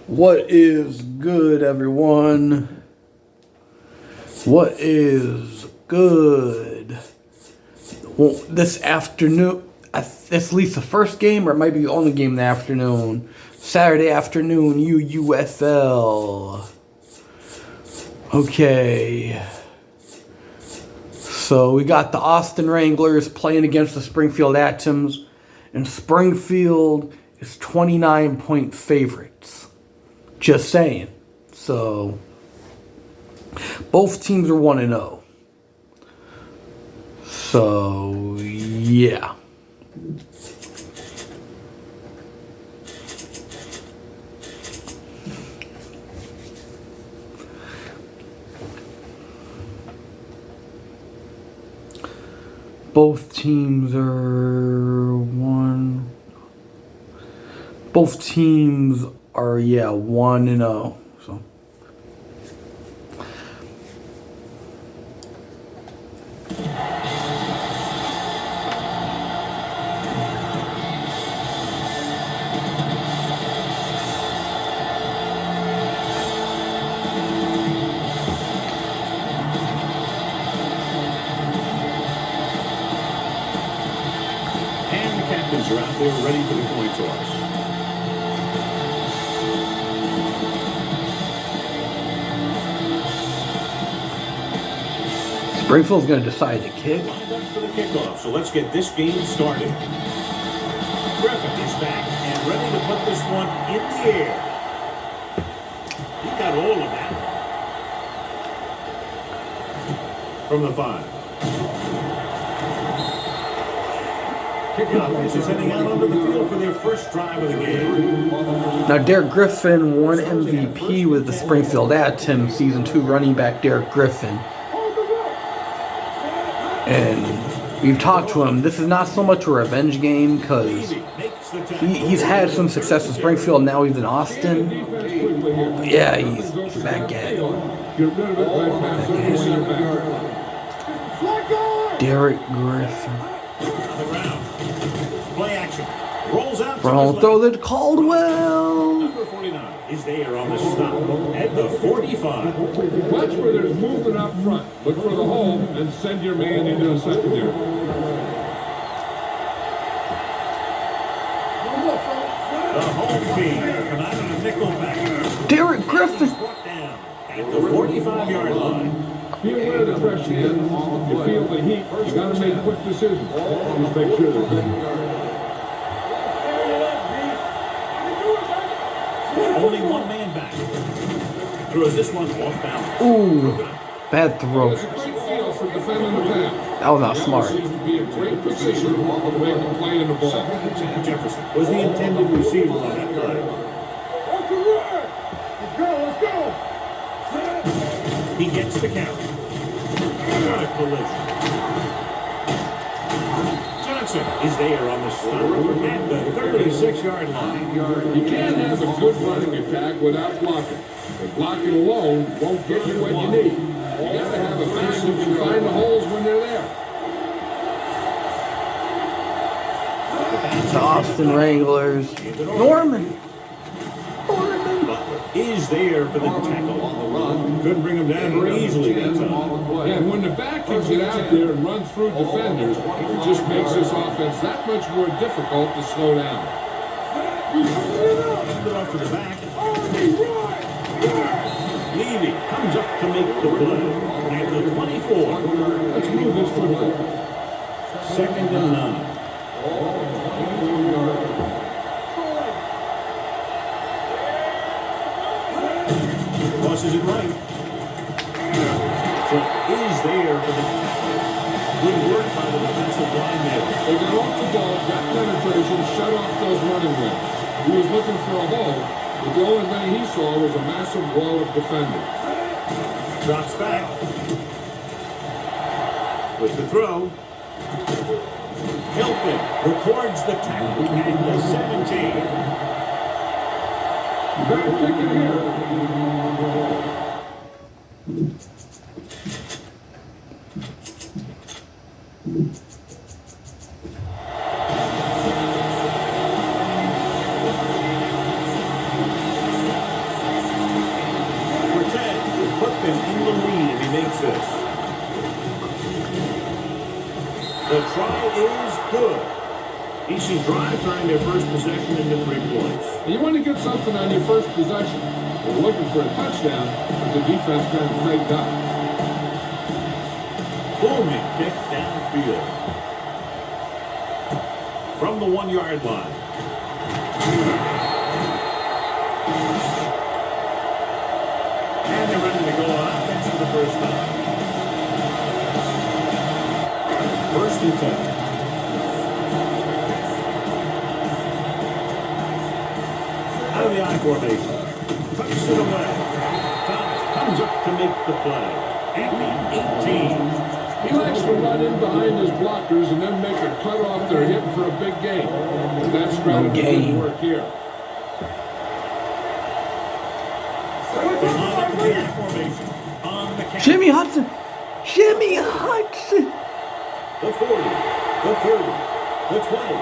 What is good, everyone? What is good? Well, this afternoon, at least the first game, or it might be the only game in the afternoon. Saturday afternoon, UUFL. Okay. So we got the Austin Wranglers playing against the Springfield Atoms, and Springfield is 29-point favorites. Just saying. So both teams are 1-0. So yeah. Both teams are one. Both teams are 1-0. So and the captains are out there ready for the coin toss. Springfield's going to decide to kick. Lined up for the kickoff, so let's get this game started. Griffin is back and ready to put this one in the air. He got all of that. From the 5. Kickoff is heading out onto the field for their first drive of the game. Now, Derek Griffin won MVP with the Springfield Atoms, Season 2 running back Derek Griffin. And we've talked to him. This is not so much a revenge game because he's had some success in Springfield. Now he's in Austin. But yeah, he's back at it. Derek Griffin. Play action. Rolls out. Brown throw to Caldwell. Number 49 is there on the stop at the 45. Watch where there's movement up front. Look for the hole and send your man into the secondary. The home team come out of the nickel back. Derek Griffin. Brought down at the 45-yard line. Be aware of the pressure. You feel the heat. You got to make quick decisions. Just make sure that Only one man back. Throws this one off balance. Ooh, bad throw. it's a great feel for defending the pass. That was not smart. Seems to be a great position to make the play in the ball. Jefferson was the intended receiver on that play. Let's go. He gets the count. What a collision. Johnson is there on the stop at the 36-yard line. You can't have a good running attack without blocking. And blocking alone won't get you what you need. You got to have a back who can find the holes when they're there. The Austin Wranglers. Norman. Is there for the tackle on the run. Couldn't bring him down very easily that time. And when the back can get out there and run through defenders, it just makes this offense that much more difficult to slow down. Hand it off to the back. Levy comes up to make the play at the 24. Let's move this football. 2nd and 9. Tosses it right. So is there for the tackle. Good work by the defensive line there. They got off the ball, got penetration, shut off those running lanes. He was looking for a hole, but the only thing he saw was a massive wall of defenders. Drops back. With the throw. Hilton records the tackle at the 17. You better kick it here. try is good. DC Drive trying their first possession into 3 points. You want to get something on your first possession. We're looking for a touchdown, but the defense kind of faked up. Booming kick downfield. From the 1-yard line. And they're ready to go on offense for the first time. 1st and 10. Out of the I formation. Puts it away. Comes up to make the play. At the 18. He likes to run in behind his blockers and then make a cutoff they're hitting for a big gain. But that strategy didn't work here. Jimmy Hudson. Jimmy Hudson. The 40, the 30, the 20,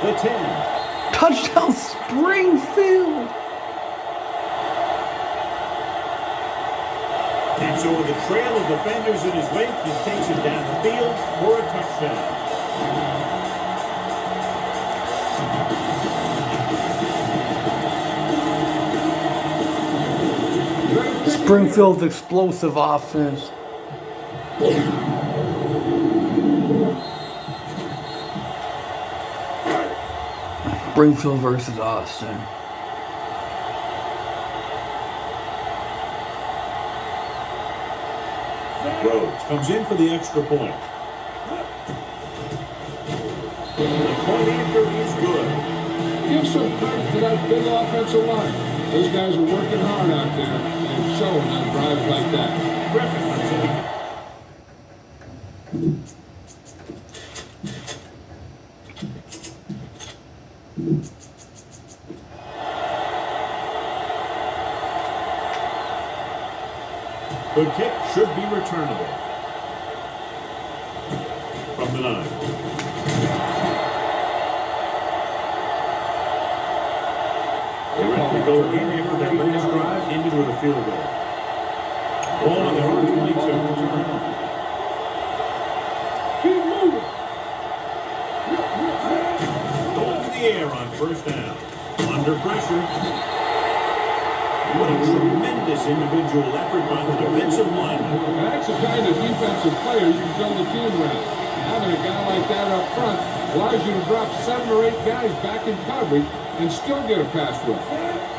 the 10. Touchdown Springfield. And so with a trail of defenders in his wake, he takes it down the field for a touchdown. Springfield's explosive offense. Springfield versus Austin. Rhodes comes in for the extra point. The point anchor is good. Give some credit to that big offensive line. Those guys are working hard out there and showing on drives like that. Griffin comes in. The kick should be returnable. From the 9. They're ready to go in for their latest drive into the field goal. Ball on their own 22. Keep moving. Going to the air on 1st down. Under pressure. What a tremendous individual effort by the defensive lineman. That's the kind of defensive player you can build a team around. Having a guy like that up front allows you to drop 7 or 8 guys back in coverage and still get a pass rush.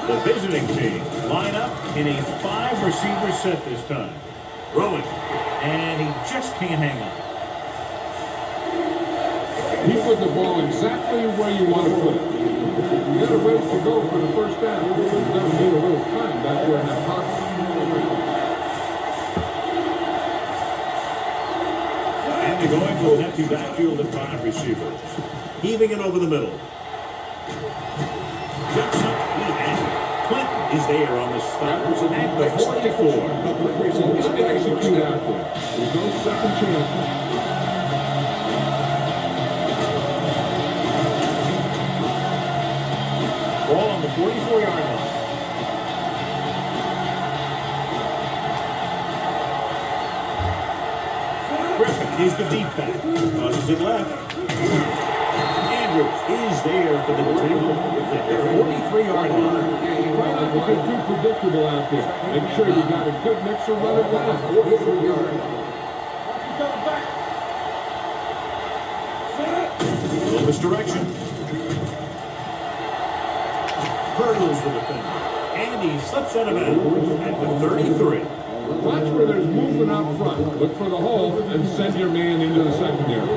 The visiting team line up in a 5-receiver set this time. Throwing, and he just can't hang on. He put the ball exactly where you want to put it. You got a race to go for the first down. You're going to need a little time back there in that pocket. And they're going to an empty backfield of 5 receivers. Heaving it over the middle. Jackson, he has it. Clinton is there on the stop at the 44. Just execute out there. There's no second chance. Ball on the 44-yard line. Griffin is the deep back. Tosses it left. Andrews is there for the tackle at the 43-yard line. Try not to get too predictable out there. Make sure you got a good mixer running down. 43-yard line. Little misdirection. Hurdles the defender. And he slips out of bounds at the 33. Watch where there's movement out front. Look for the hole and send your man into the secondary.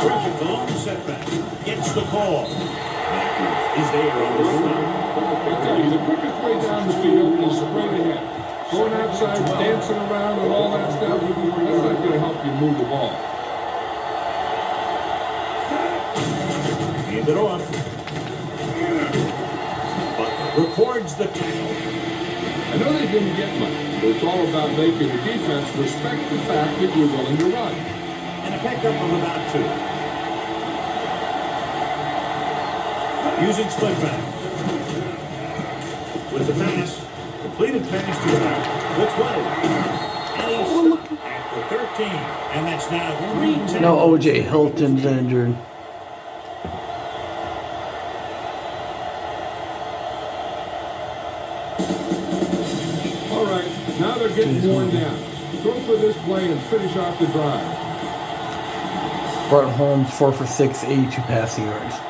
Griffin, the long setback, gets the call. Matthews is there on the stop. I tell you, the quickest way down the field is straight ahead. Going outside, dancing around and all that stuff, that's not going to help you move the ball. Hand it off. But records the tackle. I know they didn't get much, but it's all about making the defense respect the fact that you're willing to run. And a pickup of about 2. Using split back. With the pass. Completed pass to the 20. And he's stopped at the 13. And that's now 3-10. No, O.J. Hilton's injured. All right, now they're getting worn down. Go for this play and finish off the drive. Brought Holmes 4 for 6, 82 passing yards.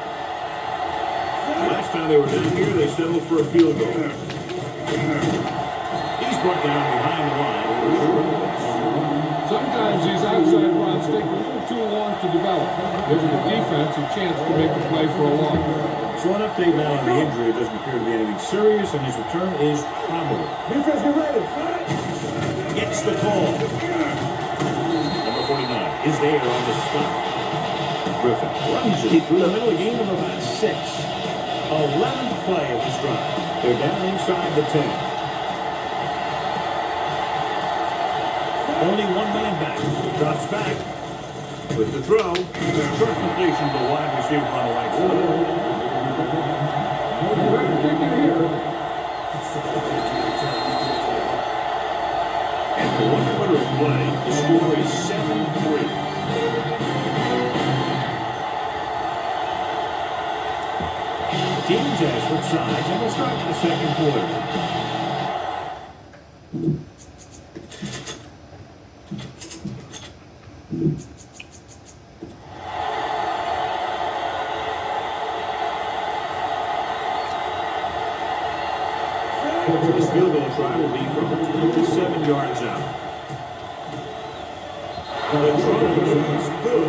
Last time they were down here, they settled for a field goal. He's brought down behind the line. Sometimes these outside runs take a little too long to develop, giving the defense a chance to make a play for a loss. So an update now on the injury. It doesn't appear to be anything serious, and his return is probable. Defense, get ready. Gets the call. Number 49 is there on the stop. Griffin runs it through the middle of the game of about 6. 11th play of this drive. They're down inside the 10. Only one man back. Drops back with the throw. Short completion to the wide receiver on the right side. After 1 quarter of play, the score is 7-3. Teams has switched sides, and we'll start the second quarter. This field goal try will be from 27 yards out. The try is good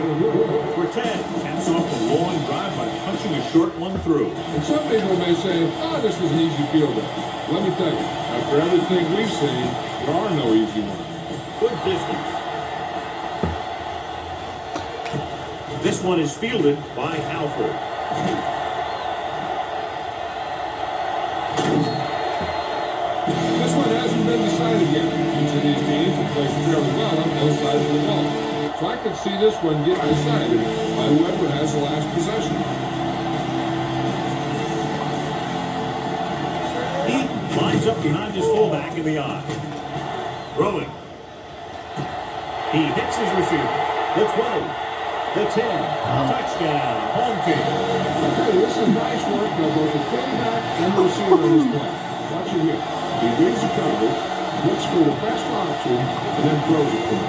for 10. Caps off a long drive by punching a short one through. And some people may say, oh, this was an easy field goal. Let me tell you, after everything we've seen, there are no easy ones. Good distance. This one is fielded by Halford. This one hasn't been decided yet. Each of these teams have played fairly well on both sides of the ball. So I could see this one get decided by whoever has the last possession. He lines up behind his fullback in the eye. Throwing. He hits his receiver. The 12. The 10. Touchdown. Home team. Okay, this is nice work by both the quarterback and the receiver on this play. Watch it here. He reads the coverage, looks for the best option, and then throws it for him.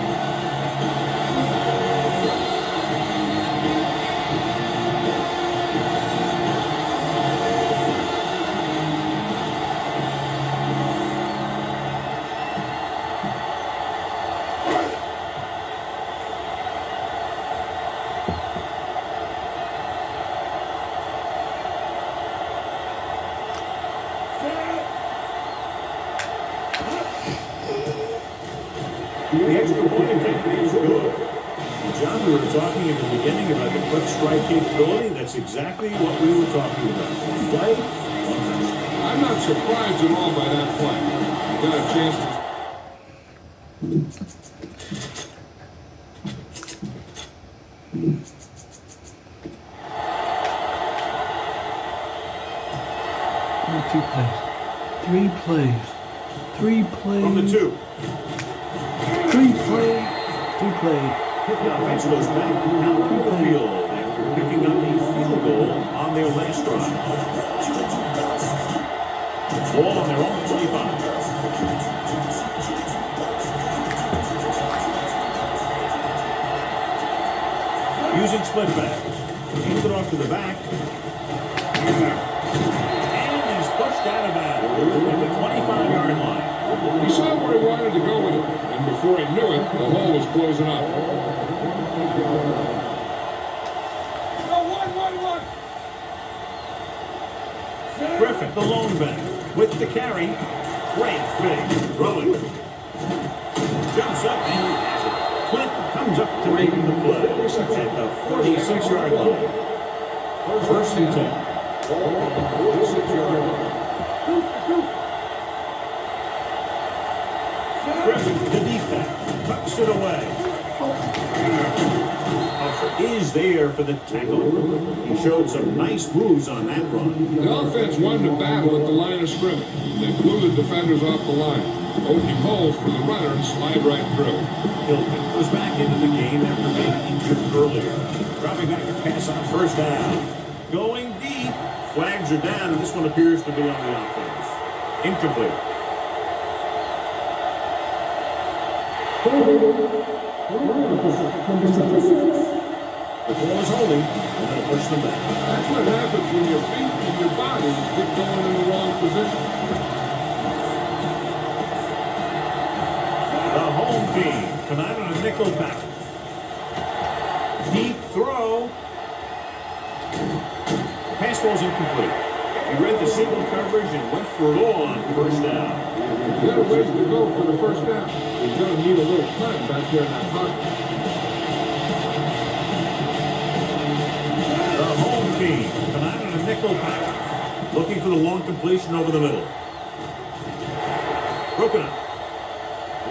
The extra point attempt is good. John, we were talking at the beginning about the quick strike capability. That's exactly what we were talking about. Play. I'm not surprised at all by that play. You got a chance to... Three plays. From the 2. Three plays. The offense goes back out to the field after picking up a field goal on their last drive. Ball on their own 25. Using split back. Hands it off to the back. And he's pushed out of bounds at the 25-yard line. He saw where he wanted to go with it, and before he knew it, the hole was closing up. Griffin, the lone back, with the carry. Great fake. Throwing. Jumps up and he has it. Clinton comes up to make the play at the 46-yard line. First and 10. 46-yard line. Griffin, the deep back, tucks it away. Huffer is there for the tackle. He showed some nice moves on that run. The offense won the battle at the line of scrimmage. They blew the defenders off the line. Opening holes for the runner and slide right through. Hilton was back into the game after being injured earlier. Dropping back to pass on first down. Going deep. Flags are down, and this one appears to be on the offense. Incomplete. The ball is holding. They're going to push them back. That's what happens when your feet and your body get going in the wrong position. The home team come out on a nickel back. Deep throw. Pass ball's incomplete. He read the single coverage and went for it all on first down. You got a ways to go for the first down. You're going to need a little time back there in that pocket. The home team come out on a nickel back. Looking for the long completion over the middle. Broken up.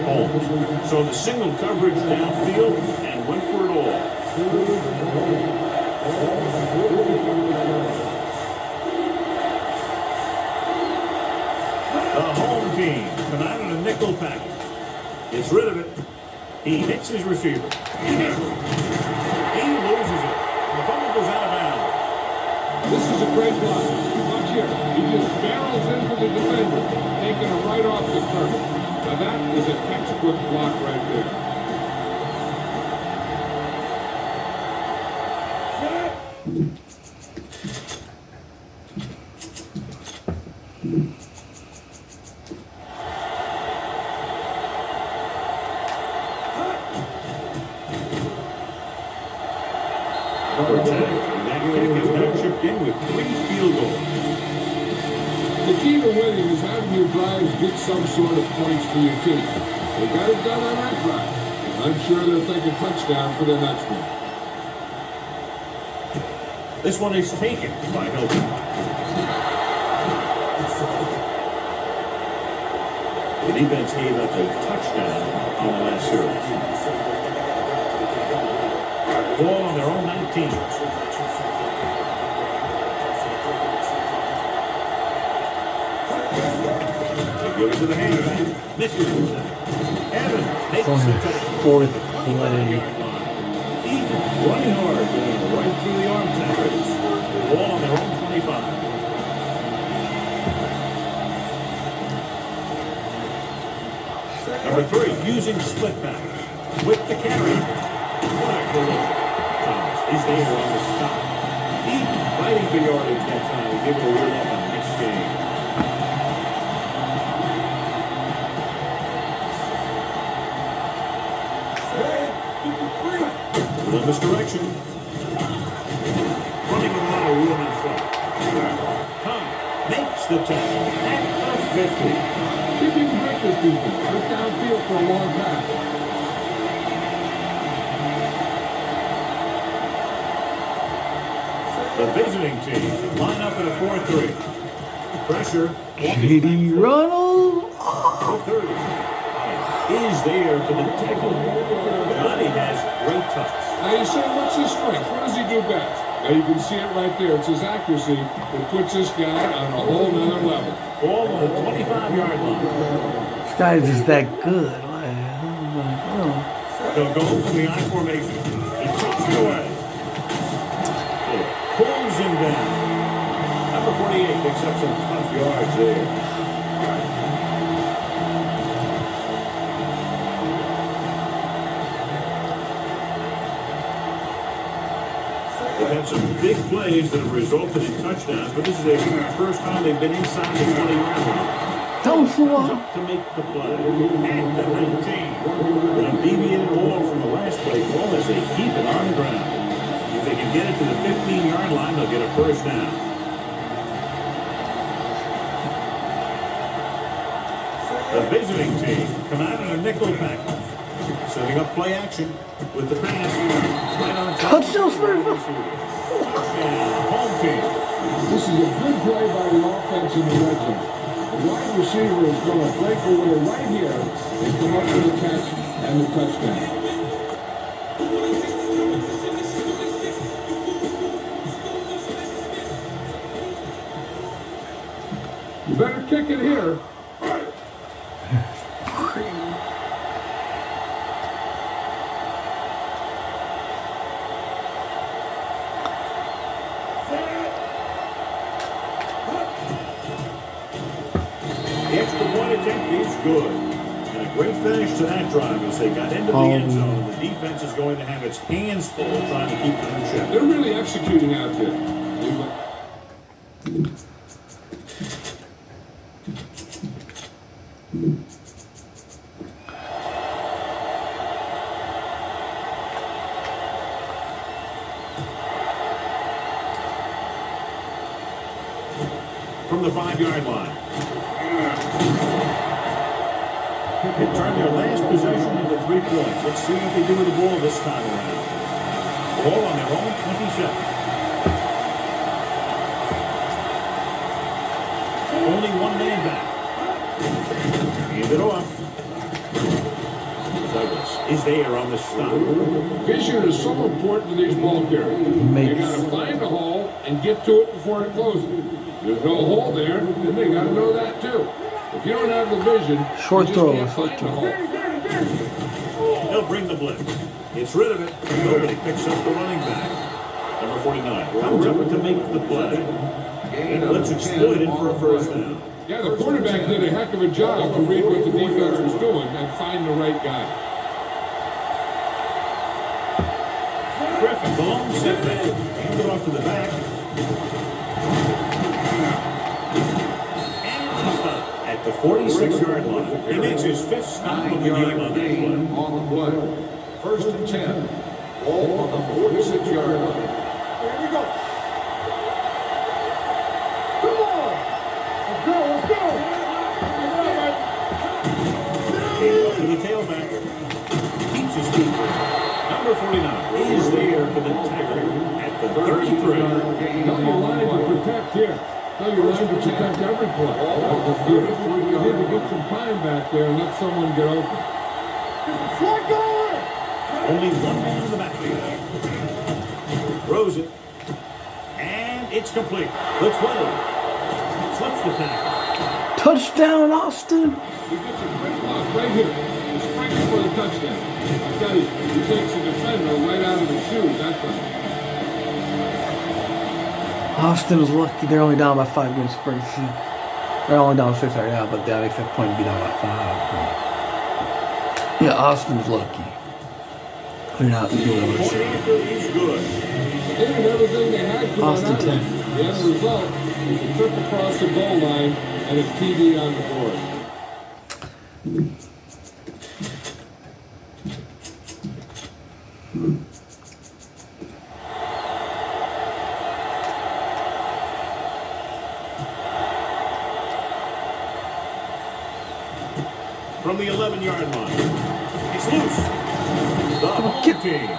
Holmes. So the single coverage downfield and went for it all. The home team come out on a nickel pack. Gets rid of it. He hits his receiver. He loses it. The fumble goes out of bounds. This is a great block. Watch here. He just barrels into the defender, taking it right off the turf. Now that is a textbook block right there. And that kick is now chipped in with 3 field goals. The key to winning is having your drives get some sort of points for your team. They got it done on that drive. I'm sure they'll take a touchdown for the next one. This one is taken by Hilton. The defense gave up a touchdown on the last series. Ball on their own 19. They give it to the halfback. Misses it. Evans makes On the the touchdown. fourth play. Eaton running hard, going right through the arm tackles. Ball on their own 25. Number 3, using split back. With the carry. Flag collision. Thomas is there on the stop. Eaton fighting for yardage that time. We give it a word up on next game. Little misdirection. Running with a lot of room in front. Tom makes the tackle at the 50. If you can break this defense, look downfield for a long pass. The visiting team line up at a 4-3. Pressure. J.D. Ronald. The 30 is there for the tackle. Johnny has great touch. Now you say, what's his strength? What does he do best? Now you can see it right there. It's his accuracy that puts this guy on a whole nother level. Ball on the 25-yard line. This guy's just that good. Like, oh. They'll go from the I formation. He takes it away. Pulls him down. Number 48 picks up some tough yards there. They've had some big plays that have resulted in touchdowns, but this is the first time they've been inside the 20-yard line. Don't fool. To make the play. At the 19. A deviated ball from the last play. Ball as they keep it on the ground. If they can get it to the 15-yard line, they'll get a first down. The visiting team come out in a nickel pack. Setting up play action with the pass. Right on top. Touchdown, Springfield. Touchdown, home team. This is a good play by the offense in the red zone. The wide receiver is going to break away right here and come up with a catch and the touchdown. You better kick it here. The extra point attempt is good. And a great finish to that drive as they got into the end zone. And the defense is going to have its hands full trying to keep them in check. They're really executing out there. From the 5-yard line. They turned their last possession into 3 points. Let's see what they do with the ball this time around. Ball on their own 27. Only one man back. Hand it off. Douglas is there on the stop. Vision is so important to these ball carriers. You got to find a hole and get to it before it closes. There's no hole there, then they got to know that too. If you don't have the vision, short throw. They'll bring the blitz. Gets rid of it. Nobody picks up the running back. Number 49 comes up to make the play. And blitz exploited for a first down. Yeah, the quarterback did a heck of a job to read what the defense was doing and find the right guy. Griffin, the long setback. Hands it off to the back. At the 46-yard line. He makes his 5th stop of the game on that play. First and 10. Ball on the 46-yard line. Here we go. Come on. Let's go. Hand off to the tailback. Keeps his feet. Number 49 is there for the tackle at the 33. Tell your line to protect here. Tell your line to protect every play. You need to get some time back there and let someone get open. Only one man in the backfield. Throws it. And it's complete. The 20. Slips the tackle. Touchdown, Austin. He gets a great block right here. He's sprinting for the touchdown. I tell you, he takes the defender right out of the shoes. That's right. Austin was lucky. They're only down by 5 against Springfield. They're only down 6 right now, but that makes that point be down by 5. Yeah, Austin's lucky. They're not doing Point it. after is good. They did everything they had to. Austin 10. The end result is a trip across the goal line and a TD on the board. From the 11-yard line. It's loose. The home team.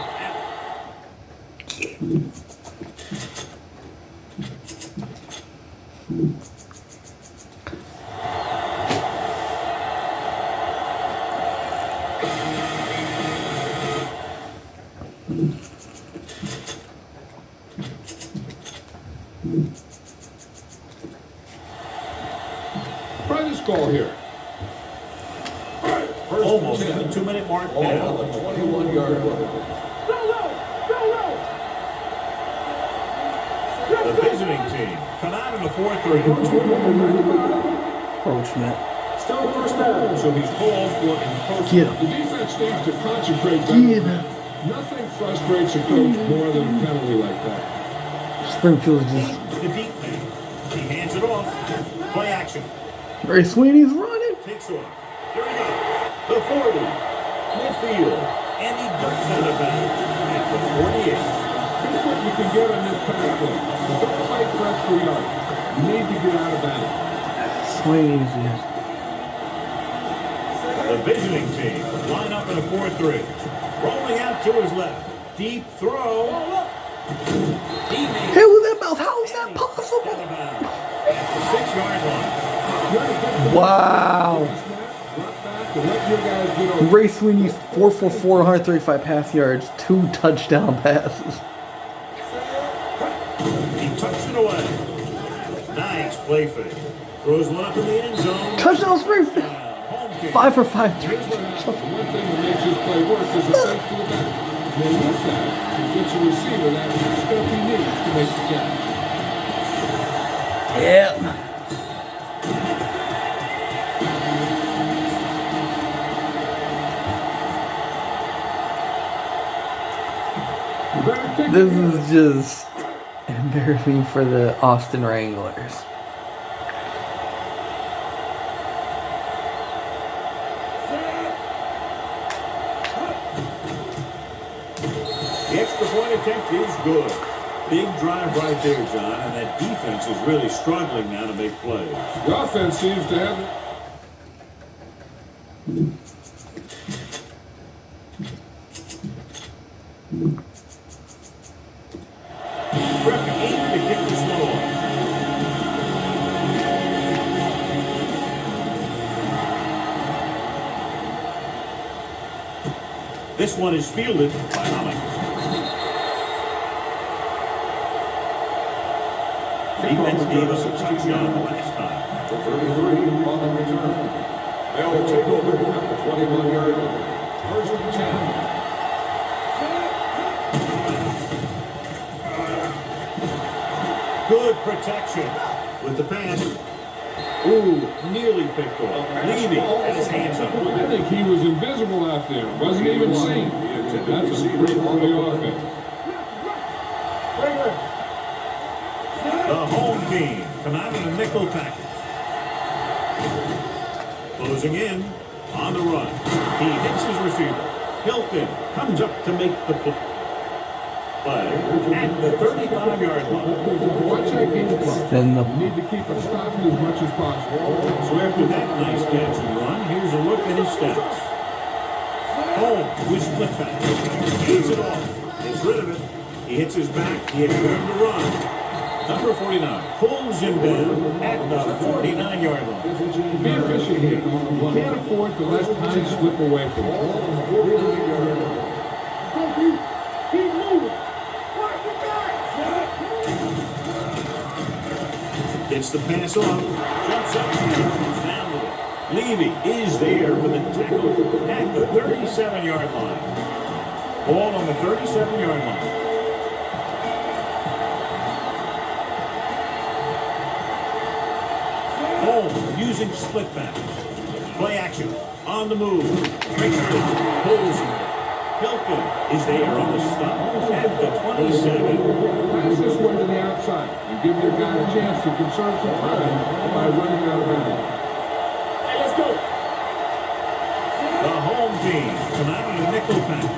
Try this call here. Almost at the 2-minute mark now. On the 21-yard line. The visiting team come out in the 4-3. Approachment. Still first down, so he's called for encroachment. Get him. The defense needs to concentrate better. Get him. Nothing frustrates a coach more than a penalty like that. Springfield just. The deep man. He hands it off. Play action. Ray Sweeney's running. Takes off. Here we go. The 40. Midfield. And he ducks out of bounds at the 48. Here's what you can get on this pass play. Don't fight for extra yards. You need to get out of bounds. Sweeney's is. The visiting team line up in a 4-3. Rolling out to his left. Deep throw. He made Hey, with that mouth, how is that possible? out of bounds at the 6-yard line. Wow. Drop back and let your guys get over. Ray Sweeney's 4 for 435 pass yards, 2 touchdown passes. He tucks it away. Nice play fake. Throws one up in the end zone. Touchdown Springfield. Home team. 5 for 5. Here's what happens. The one thing that makes this play worse is the fake to the back. Then with that, it gets a receiver that stuff he needs to make the catch. Yep. This is just embarrassing for the Austin Wranglers. The extra point attempt is good. Big drive right there, John, and that defense is really struggling now to make plays. The offense seems to have Griffin aimed to kick this one off. This one is fielded by Alex. Defense gave us a touchdown the last time. 33 on the return. They'll take over at the 21-yard line. First and 10. Good protection with the pass. Ooh, nearly picked off. Levy had his hands up. I think he was invisible out there. Wasn't even seen. That's a great for the offense. The home team come out in a nickel package. Closing in on the run. He hits his receiver. Hilton comes up to make the play. At the 35-yard line. Watch that game clock. Then the You need to keep it stopping as much as possible. So after that nice catch and run, here's a look at his stats. Home with split back. Hands it off. Gets rid of it. He hits his back. He had room to run. Number 49 pulls him down at the 49-yard line. Be efficient here. You can't afford to let time slip away from you. Keep moving. Watch the back. Gets the pass off. Jumps up. Comes down with it. Levy is there with a tackle at the 37-yard line. Ball on the 37-yard line. Home using split backs. Play action. On the move. Springfield pulls him. Hilton is there on the stop at the 27. Pass this one to the outside and give your guy a chance to conserve some time by running out of bounds. Hey, let's go. The home team come out in a nickel pack.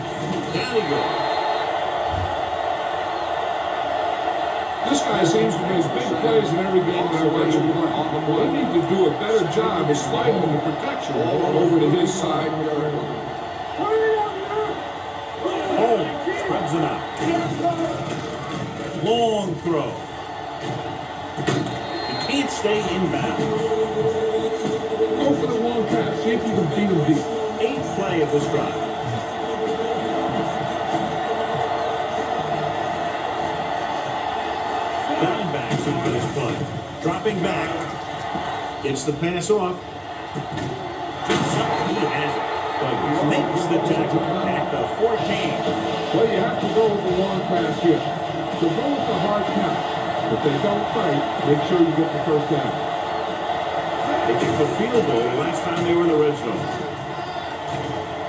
Down he goes. This guy seems to make big plays in every game that I watch him play. They need to do a better job of sliding the protection over to his side. Home spreads it out. Long throw. He can't stay in bounds. Go for the long pass. See if you can beat him deep. 8th play of this drive. Diamondbacks into this play. Dropping back. Gets the pass off. Jumps up. He has it. But makes the tackle at the 14. Well, you have to go with the long pass here. So go with the hard pass. If they don't fight, make sure you get the first down. They kicked the field goal last time they were in the red zone.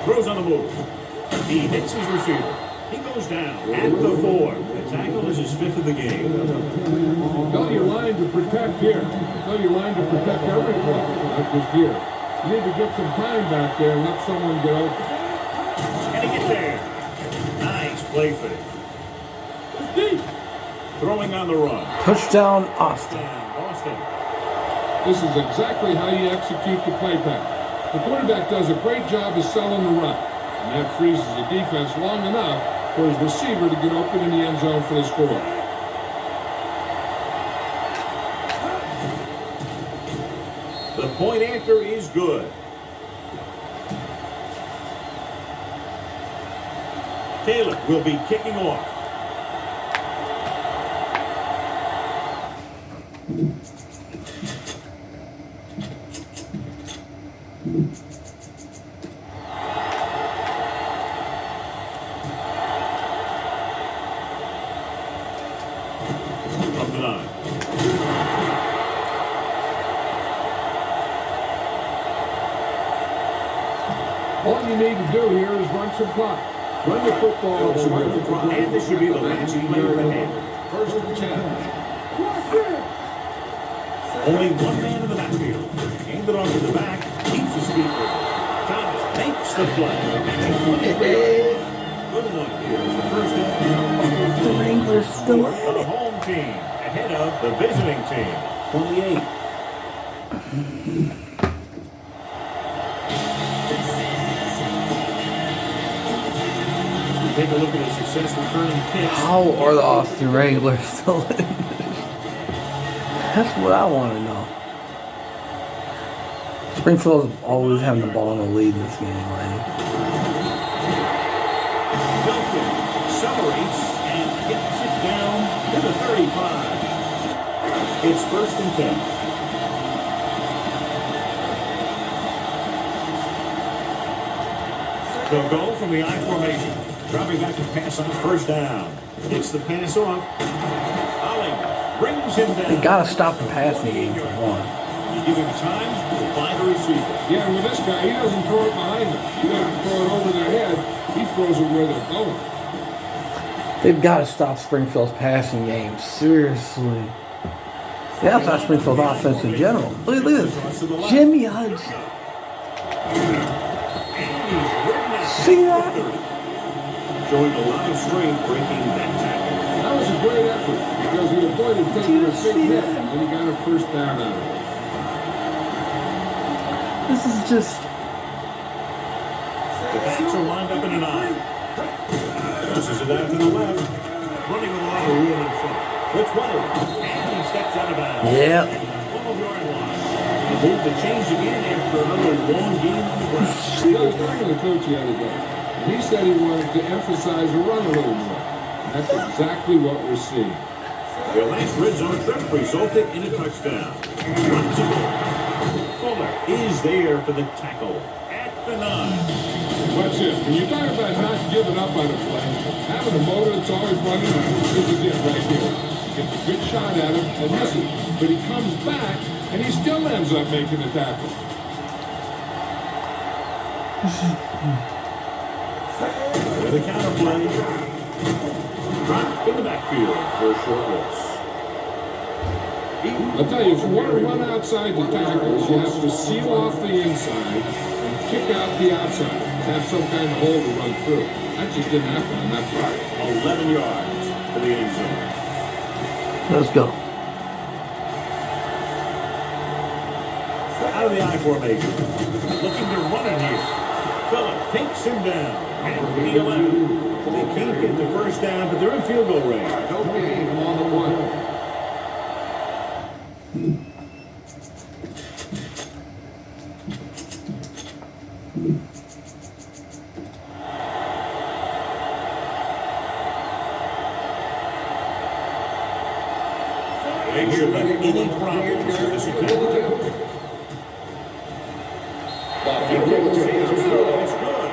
Throws on the move. He hits his receiver. He goes down at the 4. The tackle is his 5th of the game. Tell your line to protect here. Tell your line to protect every play, not just here. You need to get some time back there and let someone get open. Can he get there? Nice play fake. It's deep. Throwing on the run. touchdown, Austin. Boston. This is exactly how you execute the play pass. The quarterback does a great job of selling the run, and that freezes the defense long enough for his receiver to get open in the end zone for the score. The point after is good. Taylor will be kicking off. From the 9. All you need to do here is run some clock. Run the football to right. And this should be the last play of the half. First and 10. Only one man in the backfield. Hand it off to the back. Keeps his feet moving. Thomas makes the play. Good enough here. First down. The Wranglers still The at it. home team ahead of the visiting team. 28. Take a look at his success returning kicks. How are the Austin Wranglers still in this? That's what I want to know. Springfield's always having the ball in the lead in this game, man. Duncan accelerates and gets it down to the 35. It's first and 10. They'll go from the I formation. Dropping back to pass on first down. It's the pass off. Ollie brings him down. They gotta stop the passing game for one. You give him time to find a receiver. Yeah, with this guy, he doesn't throw it behind them. He doesn't throw it over their head. He throws it where they're going. They've got to stop Springfield's passing game. Seriously. Yeah, that's not Springfield's offense in general. Look at this. Jimmy Hudson. See that? Showing a lot of strength breaking that tackle. That was a great effort because he avoided taking a big hit and he got a first down out of it. This is just. The backs are lined up in an eye. Tosses it out to the left. Running a lot of room in front. The 20. And he steps out of bounds. Yep. 12-yard line. The move to change again after another long game on the ground. I was talking to the coach the other day. He said he wanted to emphasize the run a little more. That's exactly what we're seeing. Their last red zone trip resulted in a touchdown. Run to goal. Fuller is there for the tackle at the 9. Watch this. When you talk about not giving up on a play, having a motor that's always running, this is it right here. Gets a good shot at him and misses. But he comes back and he still ends up making the tackle. With a counter play. Drop in the backfield for a short loss. I'll tell you, if you want to run outside the tackles, you have to seal off the inside and kick out the outside. Have some kind of hole to run through. That just didn't happen on that play. 11 yards to the end zone. Let's go. Out of the I formation. Looking to run it here. Phillip takes him down. At the 11. They can't get the first down, but they're in field goal range. No gain on the one. They should have any problems with this attack. It's good.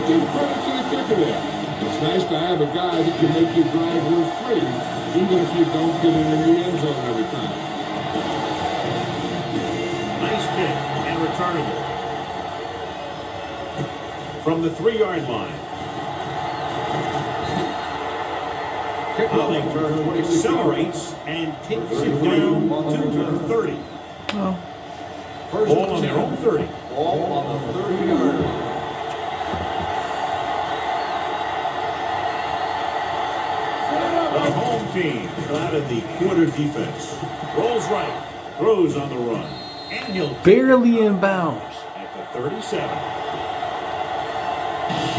Give credit to the kicker there. It's nice to have a guy that can make you drive real free, even if you don't get in the end zone every time. Nice kick and returning it. From the 3-yard line. Hollington accelerates and takes it down to the 30. Oh. Ball on their own 30. Ball on the 30-yard line. The home team out of the quarter defense. Rolls right, throws on the run. And he'll Barely in bounds. at the 37.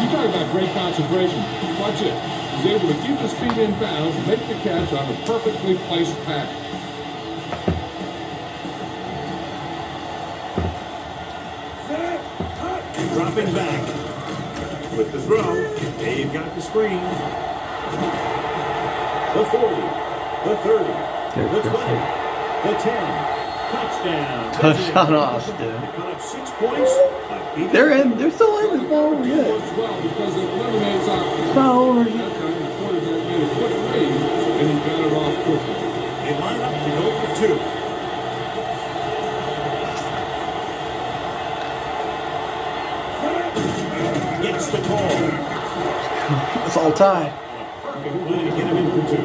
You talk about great concentration. Watch it. He's able to keep his feet in bounds, make the catch on a perfectly placed pass. Dropping back with the throw. They've got the screen. The 40, the 30, the 20, the 10. Touchdown. Touchdown Austin. They cut up 6 points. They're in. They're still in. It's not over It yet. works well because it eliminates options. It's not over That yet. time the quarterback made a quick read and he got it off quickly. They line up to go for 2. Gets the call. It's all tied. Perfect play to get him in for two.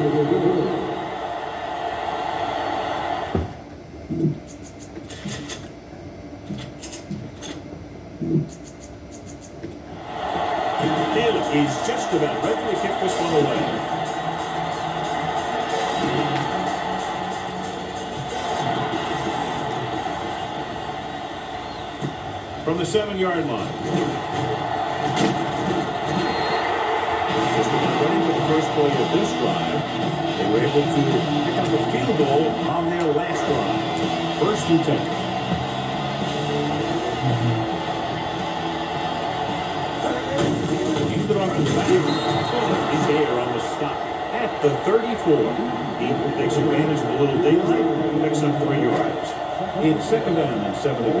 Hill is just about ready to kick this one away. From the 7-yard line. Just about ready for the first play of this drive. They were able to pick up a field goal on their last drive. 1st and 10. Handed off to the back. Fuller is there on the stop at the 34. He takes advantage of a little daylight and picks up 3 yards. In 2nd down and 7 to go.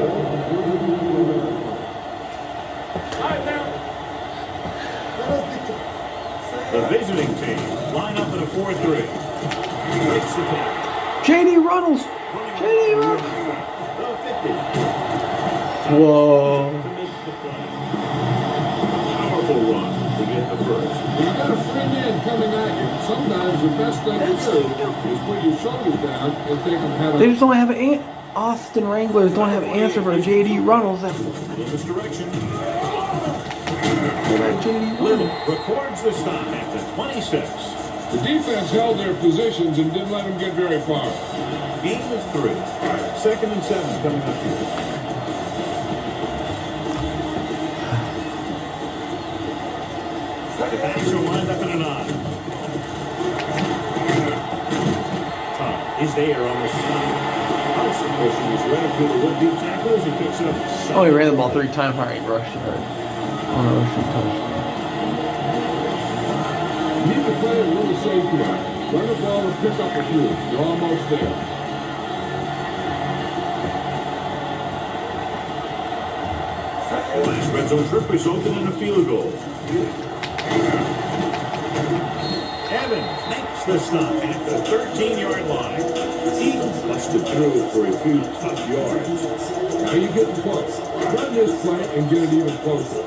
The visiting team line up in a 4-3. Breaks the tackle. J.D. Runnels. J.D. Runnels. The 50. Whoa. To make the play. Powerful run to get the first. When you got a free man coming at you, sometimes the best thing to do is put your shoulders down and take them head They on. just don't have an Austin Wranglers don't have an answer for J.D. Runnels. That's In this direction. J.D. Little Runnels. records the stop at the 26. The defense held their positions and didn't let them get very far. Game of 3. 2nd and 7 coming up here. The backs are lined up in a 9. Tom is there on the stop. Hudson pushing his right through the would-be tacklers. He picks up. Oh, he ran the ball 3 times. All right, rushed it hard. Oh no, rushing touchdown. You need to play a little safety. Run the ball and pick up a few. You're almost there. The last red zone trip resulted in a field goal. Evans makes the stop at the 13-yard line. He busted through for a few tough yards. Now you're getting close. Run this play and get it even closer.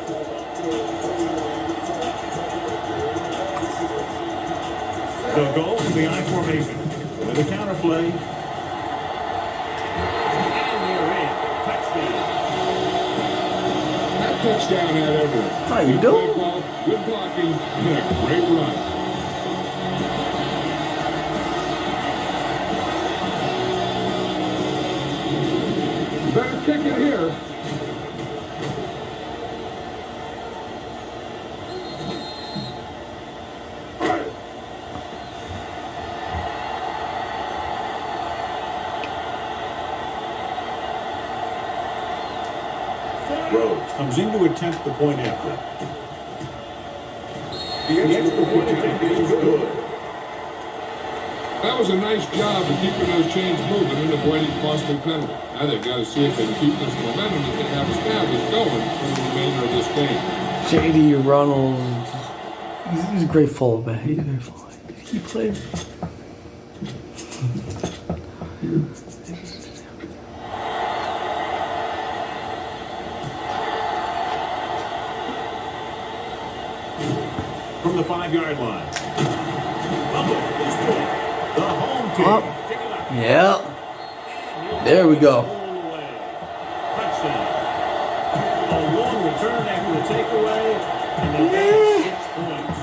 The goal is the I formation with a counter play. And they're in. Touchdown. That touchdown had everything. How you Good doing? play call, good blocking, and a great run. You better kick it here. Rhodes comes in to attempt the point after. The extra point attempt is good. That was a nice job of keeping those chains moving and avoiding costly penalty. Now they've got to see if they can keep this momentum that they have established going for the remainder of this game. J.D. Runnels. He's a great fullback. He's a great fullback. He played. From the 5-yard line. Fumble is good. The home team. Up. Pick it up. Yeah. There we go. Touchdown. A long return after the takeaway. And the back 6 points.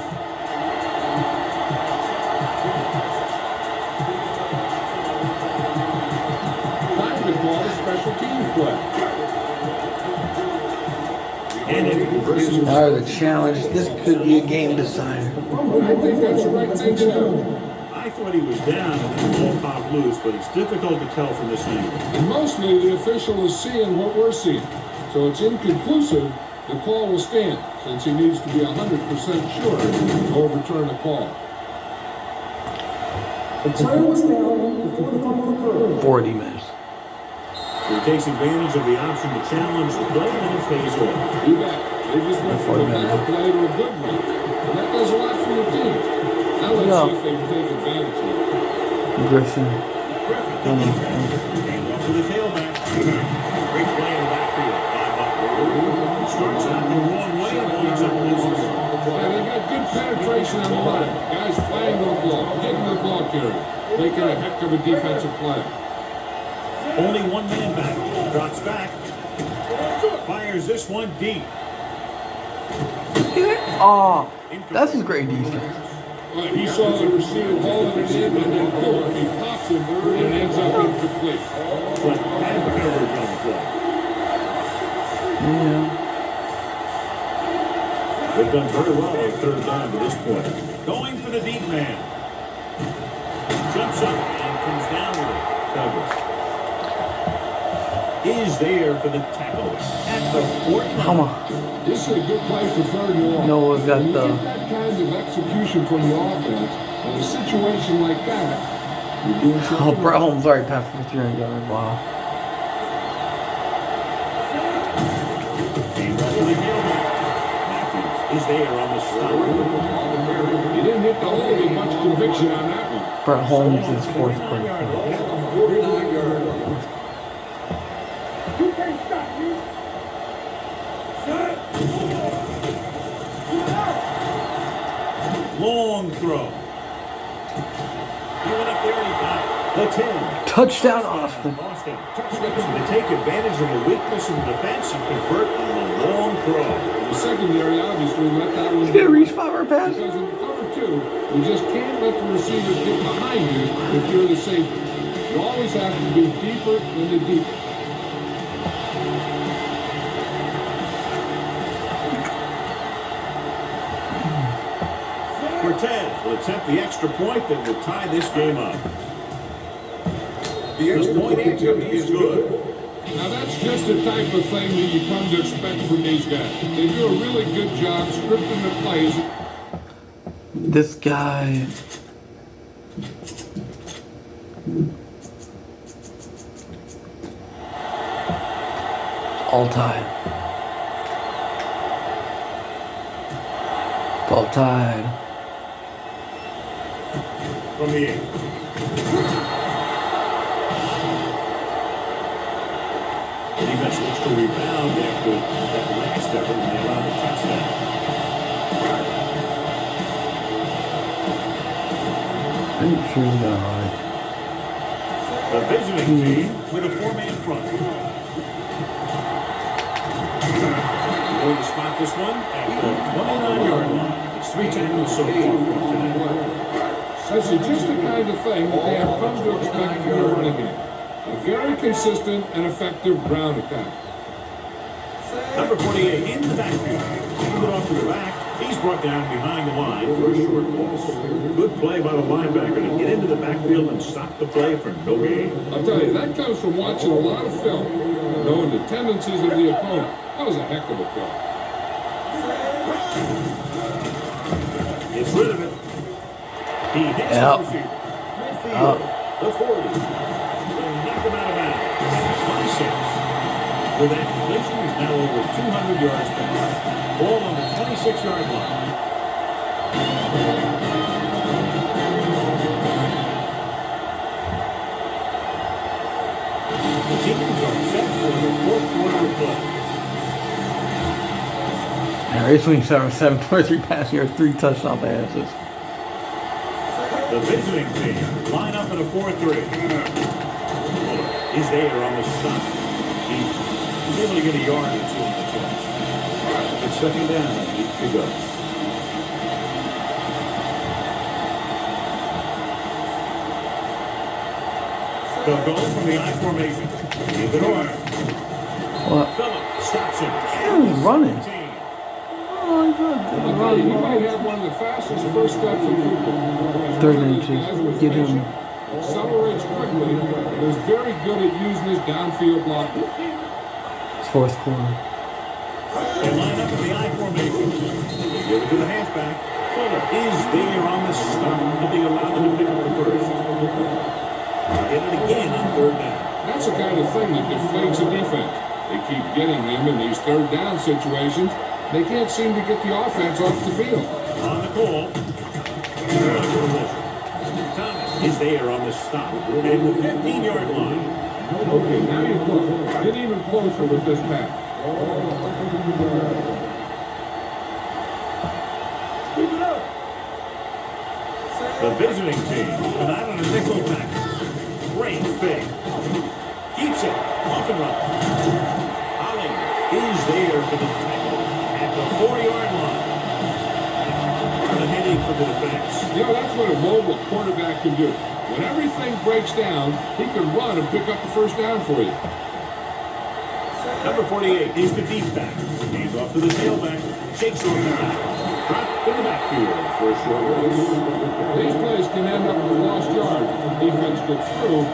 Time to call a special teams play. And it versus Now the challenge. This could be a game decider. I think that's the right thing to do. I thought he was down and then the ball popped loose, but it's difficult to tell from this angle. And mostly the official is seeing what we're seeing. So it's inconclusive. The call will stand since he needs to be 100% sure to overturn the call. The time was down before the fumble occurred. 40 minutes. So he takes advantage of the option to challenge the play and it pays off. You bet. They just went from a bad play to a good one. And that does a lot for your team. Now let's see if they can take advantage of it. Griffin. Hand off to the tailback. Great play in the backfield by Butler. Starts out the wrong way and winds up losing. Yeah, they got good penetration on the line. Guys flying to the ball, getting to the ball carrier, making a heck of a defensive play. Only one man back. Drops back. Fires this one deep. Oh, that's a great defense. He saw the receiver hauling it in, and then boom, he pops it, and it ends up incomplete. But had coverage on the play. Yeah. They've done very well on third down to this point. Going for the deep man. Jumps up and comes down with it. Covers. Is there for the tackle at the 4th. Come on. This is a good play for third and long. Noah's got When you the- get that kind of execution from the offense, in a situation like that, you're doing something. Oh, Brett Holmes already passed for 300 yards. Wow. Came right to the tailback. Matthews is there on the stop. He didn't hit the hole with much conviction on that one. Brett Holmes is 4th grade. You can't stop me. Long throw. He went up there and he got it. The 10. Touchdown, Austin. Austin to take advantage of the weakness in the defense and convert on the long throw. The secondary obviously let that one He's going to reach 5-yard pass. because in cover 2, you just can't let the receivers get behind you if you're the safety. You always have to be deeper than the deeper. Cortez will attempt the extra point that will tie this game up. The extra point activity is good. Now that's just the type of thing that you come to expect from these guys. They do a really good job scripting the plays. This guy. All tied. It's all tied. From the 8. Defense looks to rebound after that last effort and they allowed the touchdown. I'm sure he's gonna run it. The visiting team with a 4-man front. Going to spot this one at the 29-yard line. It's 3 tackles so far from tonight. This is just the kind of thing that they have come to expect from their running game. A very consistent and effective ground attack. Number 48 in the backfield. Hand it off to the back. He's brought down behind the line for a short loss. Good play by the linebacker to get into the backfield and stop the play for no gain. I'll tell you, that comes from watching a lot of film, knowing the tendencies of the opponent. That was a heck of a play. Gets rid of it. He hits the receiver. Midfield. The 40. They knock him out of bounds. 26. With that completion, he's now over 200 yards back. Ball on the 26-yard line. The teams are set for the 4th quarter of play. And recently 723 passing yards, 3 touchdown passes. The visiting team line up in a 4-3. Fuller is there on the stop. He's able to get a yard or two on the catch. It's 2nd down, 8 to go. They'll go from the I formation. Keep it on. What? Phillip stops him. He's running. 15. Oh my God. I'll tell you, he might have one of the fastest first steps in football. Third and 2. Get him. Accelerates quickly, and is very good at using his downfield blocking. It's 4th quarter. They line up in the I formation. Give it to the halfback. Fuller is there on the stop. They'll be allowed them to pick up the first. Get it again on 3rd down. That's the kind of thing that deflates a defense. They keep getting them in these 3rd down situations. They can't seem to get the offense off the field. On the call. Thomas is there on the stop. And the 15-yard line. Okay, now you're close. Get even closer with this pass. Keep it up. visiting team come out on a nickel pack. Great fake. Keeps it. Off and run. Holling is there for the tackle at the 4-yard line. A headache for the defense. You know, that's what a mobile quarterback can do. When everything breaks down, he can run and pick up the first down for you. Number 48 is the deep back. Hands off to the tailback. Shakes on the back. Drop in the backfield for a short release. These plays can end up with lost yards if the defense gets through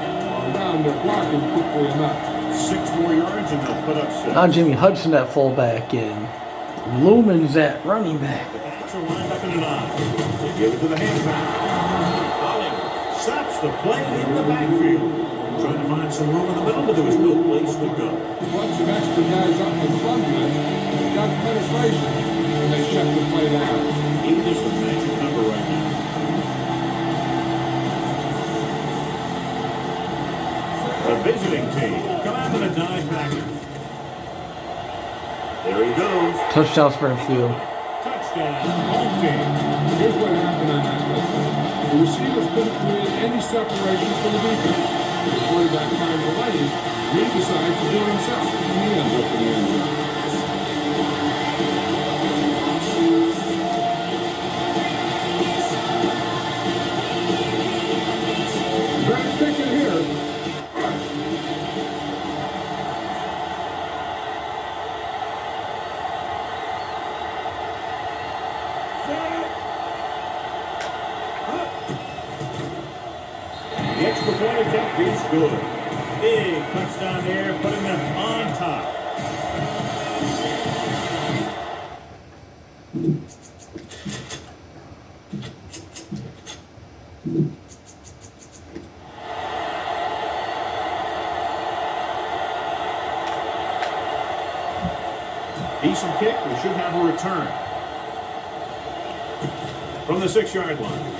around their blocking quickly enough. 6 more yards and they'll put up 6. Now Jimmy Hudson at fullback and Lumen's at running back. The backs are lined up in an eye. They give it to the halfback. Holling stops the play in the backfield. Trying to find some room in the middle, but there was no place to go. A bunch of extra guys up in front of him. They got penetration, and they shut the play down. He is the magic number right now. The visiting team come out in a dive package. There he goes. Touchdown Springfield. Touchdown, home team. Here's what happened on that play. The receivers couldn't create any separation from the defense. The quarterback finds the lane, and he decides to do it himself. And he ends up in the end zone. Great picking here. The extra point attempt is good. Big touchdown there, putting them on top. Decent kick. We should have a return from the 6-yard line.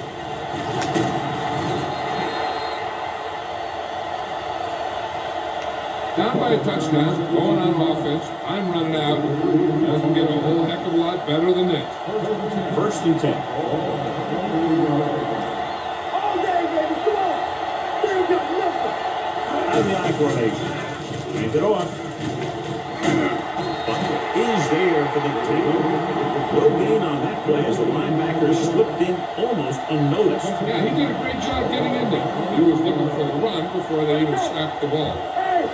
Down by a touchdown, going on offense. I'm running out. Doesn't get a whole heck of a lot better than this. 1st and 10. All day, baby, come on. They ain't got nothing. Out of the I formation. Hands it off. Bucket is there for the tackle. No gain on that play as the linebacker slipped in almost unnoticed. Yeah, he did a great job getting in there. He was looking for the run before they even snapped the ball. Hey,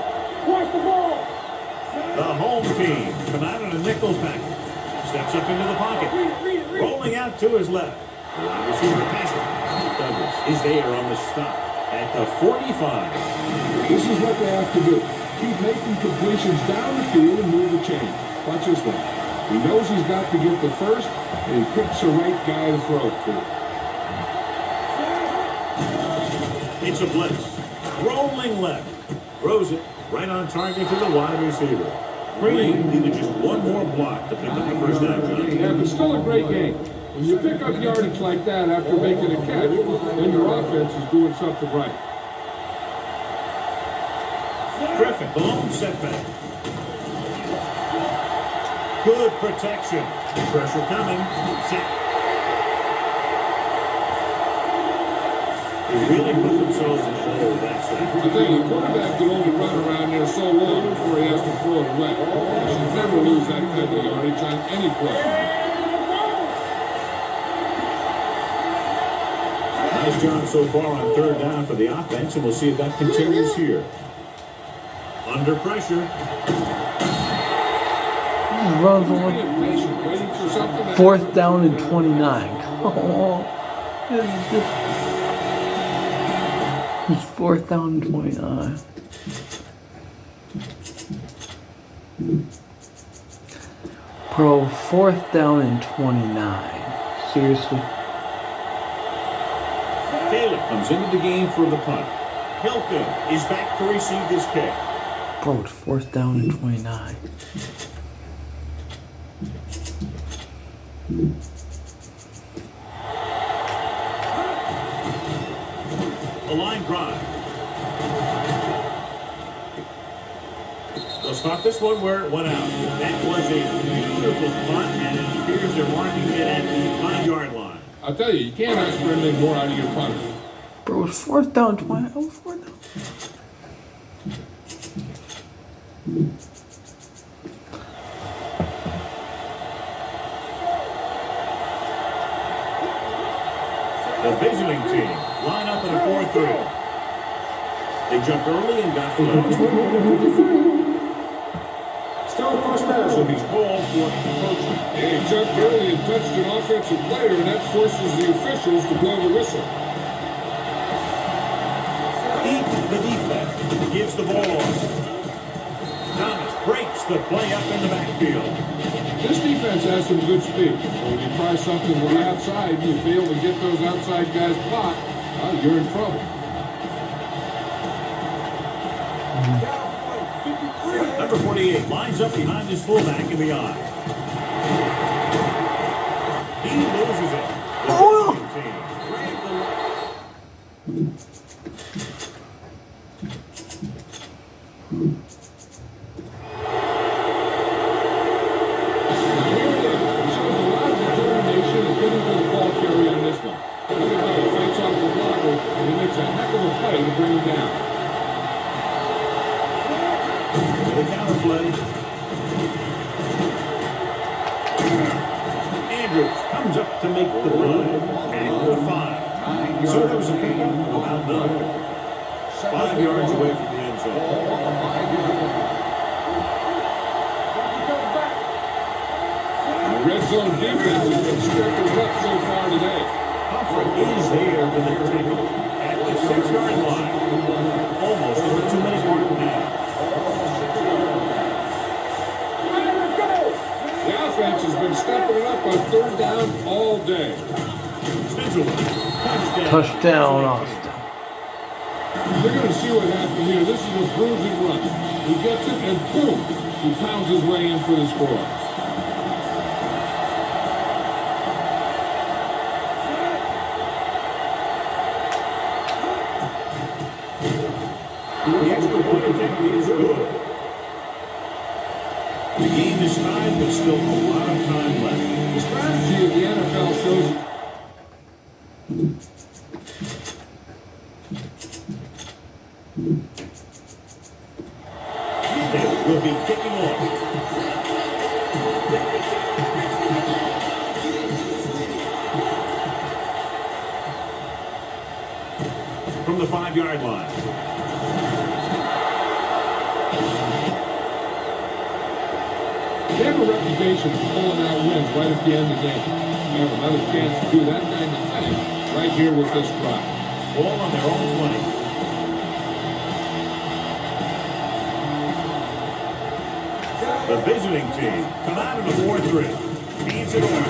watch the ball. The home team come out in a nickel pack. Steps up into the pocket. Read it. Rolling out to his left. The wide receiver passing. Douglas is there on the stop at the 45. This is what they have to do. Keep making completions down the field and move the chain. Watch this one. He knows he's got to get the first, and he picks the right guy to throw it to. It's a blitz. Rolling left. Throws it right on target to the wide receiver. Green needed just one more block to pick up the first down, John. Yeah, but still a great game. When you pick up yardage like that after making a catch, then your offense is doing something right. Griffin, the lone setback. Good protection. Pressure coming. Set. They really put themselves in the hole. That's I that. tell you, the quarterback can only run around there so long before he has to throw it away. You should never lose that kind of yardage on any play. Nice job so far on 3rd down for the offense, and we'll see if that continues here. Under pressure. Runs on Being patient, waiting for something to 4th down and 29. Come on. It's 4th down and 29. Bro, 4th down and 29. Seriously? Taylor comes into the game for the punt. Hilton is back to receive this kick. Bro, it's 4th down and 29. A line drive. They'll start this one where it went out. That was a beautiful punt, and it appears they're marking it at the 5-yard line. I'll tell you can't ask for anything more out of your punter. Bro, it's 4th down, 20. Oh, 4th down. The visiting team line up in a 4-3. They jumped early and got flipped. Still first down. So he's called for approaching. He jumped early and touched an offensive player, and that forces the officials to blow the whistle. The defense gives the ball off. Thomas breaks the play up in the backfield. This defense has some good speed. So when you try something with the outside and you fail to get those outside guys blocked, you're in trouble. Number 48 lines up behind his fullback in the eye. He loses it. The visiting team grab the the counter play. Andrews comes up to make the play. And the 5. So there was a pickup about done. 5 yards away from the end zone. The red zone defense has been stepping up so far today. Humphrey is there for the tackle at the 6-yard line. Almost at the 2-minute mark now. The offense has been stepping it up on 3rd down all day. Touchdown, Austin. They're going to see what happens here. This is a bruising run. He gets it, and boom, he pounds his way in for the score. The extra point attempt is good. The game is tied, but still a lot of time left. The strategy of the NFL shows They will be kicking off. From the 5-yard line. they have a reputation for pulling out wins right at the end of the game. They have another chance to do that kind of thing right here with this drive. Ball on their own 20. The visiting team come out of the 4-3. Feeds it over.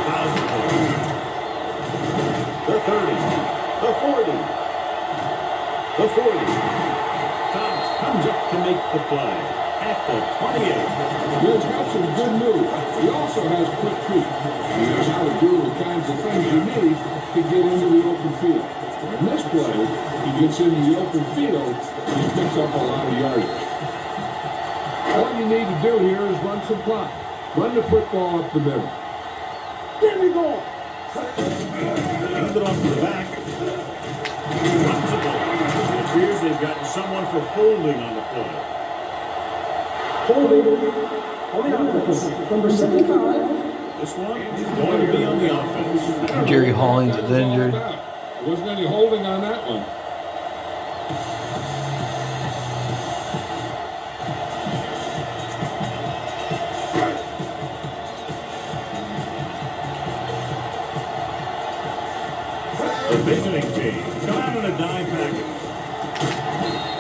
Fouls it forward. The 30. The 40. The 40. Thomas comes up to make the play at the 28. He's got some good moves. He also has quick feet. He knows how to do the kinds of things you need to get into the open field. In this play, he gets into the open field and he picks up a lot of yardage. All you need to do here is run some clock. Run the football up the middle. There we go. Hand it off to the back. Runs the ball. It appears they've gotten someone for holding on the play. Holding on the offense. Number 75. This one is going to be on the offense. Jerry Hollings is injured. There wasn't any holding on that one. The visiting team come out in a dime package.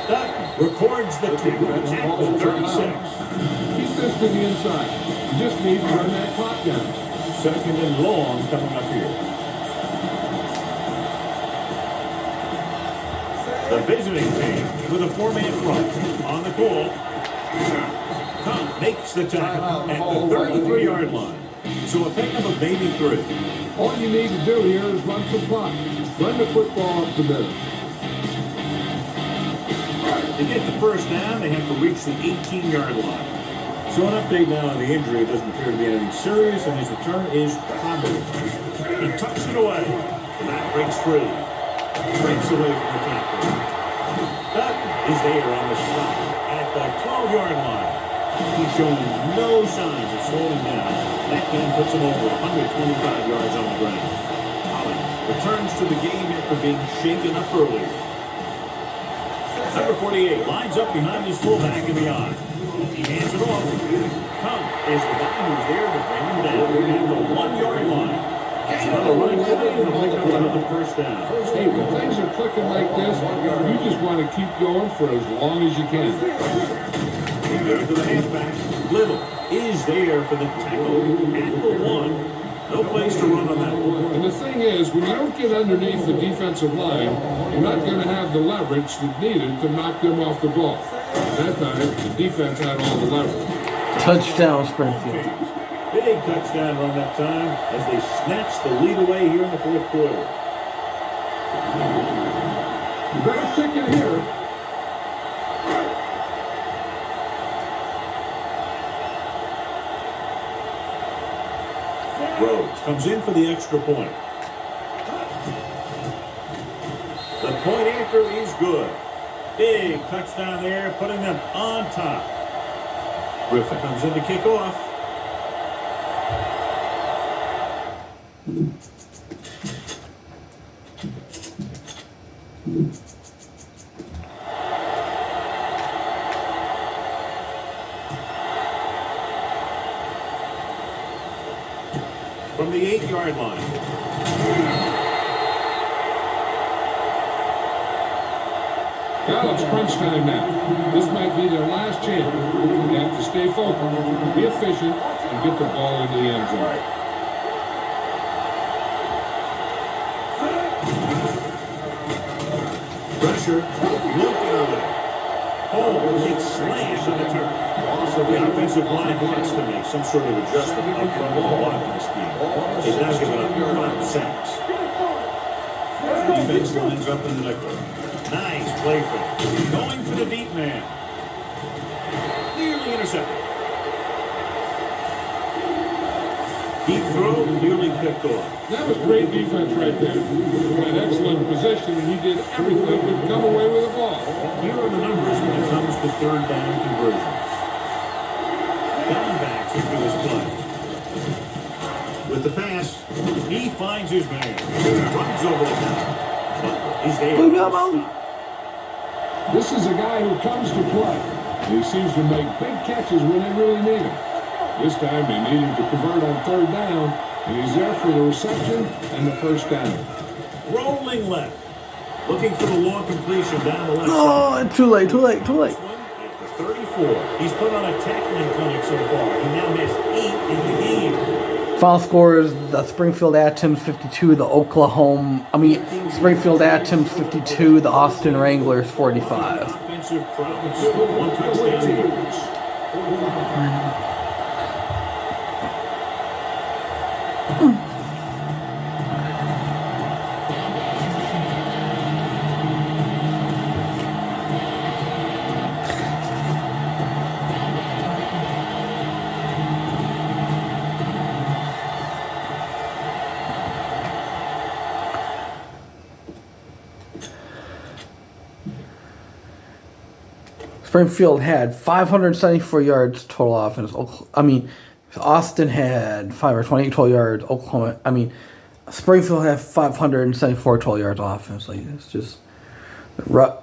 Dutton records the kick at the 36. Keep this to the inside. You just need to run that clock down. 2nd and long coming up here. The visiting team with a 4-man front on the goal. Tom makes the tackle at the 33-yard line. So a pickup of maybe 3. All you need to do here is run some clock. Run the football up the middle. To get the first down, they have to reach the 18-yard line. So an update now on the injury. It doesn't appear to be anything serious, and his return is probable. He tucks it away. That breaks free. Breaks away from the tackle. That is there on the shot at the 12-yard line. He's showing no signs of slowing down. That game puts him over 125 yards on the ground. Holland returns to the game after being shaken up earlier. Number 48 lines up behind his fullback and beyond. He hands it off. Kung is the guy who's there to bring him down at the 1-yard line. Another running play and he'll pick up another first down. Hey, when things are clicking like this, you just want to keep going for as long as you can. He goes to the halfback. Little is there for the tackle at the 1. No place to run on that one. And the thing is, when you don't get underneath the defensive line, you're not going to have the leverage that's needed to knock them off the ball. That time, the defense had all the leverage. Touchdown, Springfield. Big touchdown run that time as they snatched the lead away here in the fourth quarter. You better stick it here. Rhodes comes in for the extra point. The point after is good. Big touchdown there, putting them on top. Griffin comes in to kick off. From the 8-yard line. Well, it's crunch time now. This might be their last chance. They have to stay focused, be efficient, and get the ball into the end zone. Pressure. Looking over there. Oh, it's slammed on the turf. So the offensive line has to make some sort of adjustment up front of the blocking scheme. They've now given up 5 sacks. Defense lines up in the nickel. Nice play for him. Going for the deep man. Nearly intercepted. Deep throw, nearly picked off. That was great defense right there. An excellent position, and he did everything but come away with the ball. Here are the numbers when it comes to third down conversions. Diamondbacks into this play. With the pass, he finds his man. Runs over the top. He's there. This is a guy who comes to play. He seems to make big catches when they really need him. This time they need him to convert on third down, and he's there for the reception and the first down. Rolling left. Looking for the long completion down the left Oh, side. too late. At the 34. He's put on a tackling clinic so far. He now has 8 in the game. Final score is the Springfield Atoms 52, Springfield Atoms 52, the Austin Wranglers 45. Offensive prowess. 1 touchdown each. Springfield had 574 yards total offense. Austin had 528 total yards. Springfield had 574 total yards offense. Like, it's just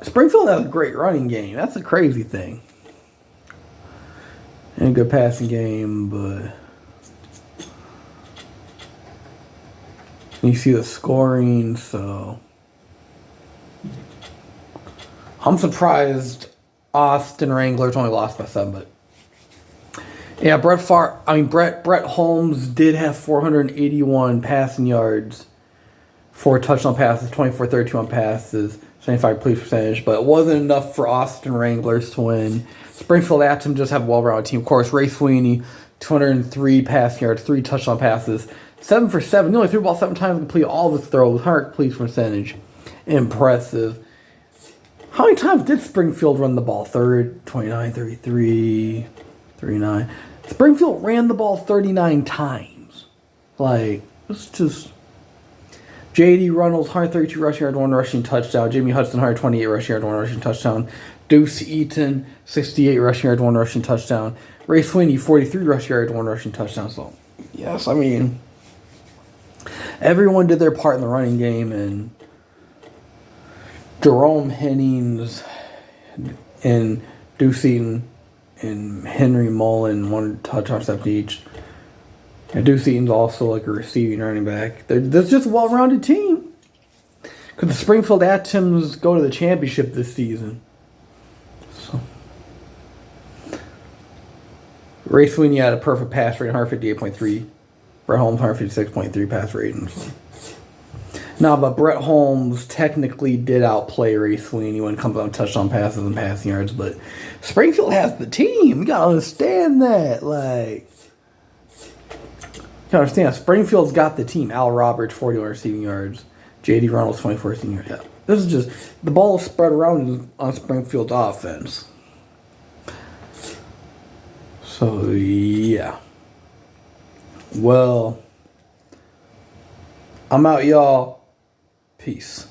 Springfield has a great running game. That's a crazy thing. And a good passing game, but you see the scoring, so I'm surprised Austin Wranglers only lost by 7, but yeah, Brett Holmes did have 481 passing yards, 4 touchdown passes, 24-32 on passes, 75 complete percentage, but it wasn't enough for Austin Wranglers to win. Springfield Atoms just have a well-rounded team. Of course, Ray Sweeney, 203 passing yards, 3 touchdown passes, 7 for 7. He only threw the ball 7 times and completed all of his throws, 100 complete percentage. Impressive. How many times did Springfield run the ball? 29, 33, 39. Springfield ran the ball 39 times. Like, it's just J.D. Reynolds, 132 rushing yards, 1 rushing touchdown. Jimmy Hudson, 128 rushing yards, 1 rushing touchdown. Deuce Eaton, 68 rushing yards, 1 rushing touchdown. Ray Sweeney, 43 rushing yards, 1 rushing touchdown. So, yes, I mean, everyone did their part in the running game, and Jerome Hennings and Deuce Eaton and Henry Mullen, 1 touchdown step each. And Deuce Eaton's also like a receiving running back. That's just a well-rounded team. Could the Springfield Atoms go to the championship this season? So, Ray Sweeney had a perfect pass rate, 158.3. Brett Holmes, 156.3 pass rating. So. No, but Brett Holmes technically did outplay Ray Sweeney when it comes on touchdown passes and passing yards. But Springfield has the team. You gotta understand that. Like, you gotta understand, Springfield's got the team. Al Roberts, 41 receiving yards. J.D. Reynolds, 24 receiving yards. Yeah. This is just, the ball is spread around on Springfield's offense. So, yeah. Well, I'm out, y'all. Peace.